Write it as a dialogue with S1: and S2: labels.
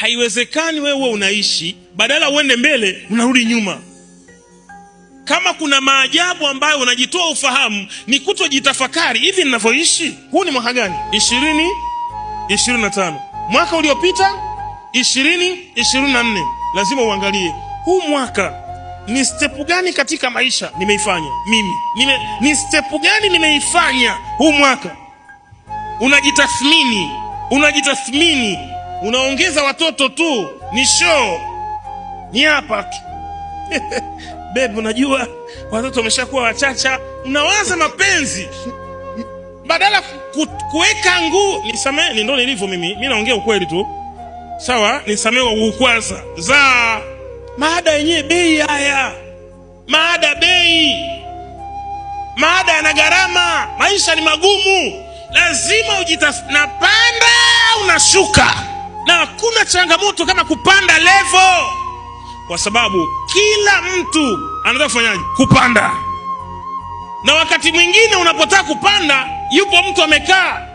S1: Haiwezekani wewe unaishi, badala uende mbele unarudi nyuma. Kama kuna maajabu ambayo unajitoa ufahamu, ni kutojitafakari. Hivi ninavyoishi, huu ni mwaka gani? 2025. Mwaka uliopita 2024. Lazima uangalie huu mwaka ni step gani katika maisha nimeifanya mimi. Ni step gani nimeifanya huu mwaka? Unajitathmini. Unaongeza watoto tu, ni show, ni hapa tu. Babe, unajua watoto wameshakuwa wachacha, unawaza mapenzi badala kuweka nguu. Nisamee, ndio nilivyo mimi naongea ukweli tu. Sawa, nisamee kwa kukwaza. Maada yenyewe bei, haya maada bei, maada yana gharama, maisha ni magumu, lazima napanda unashuka, na hakuna changamoto kama kupanda level, kwa sababu kila mtu anataka kufanyaje? Kupanda. Na wakati mwingine unapotaka kupanda, yupo mtu amekaa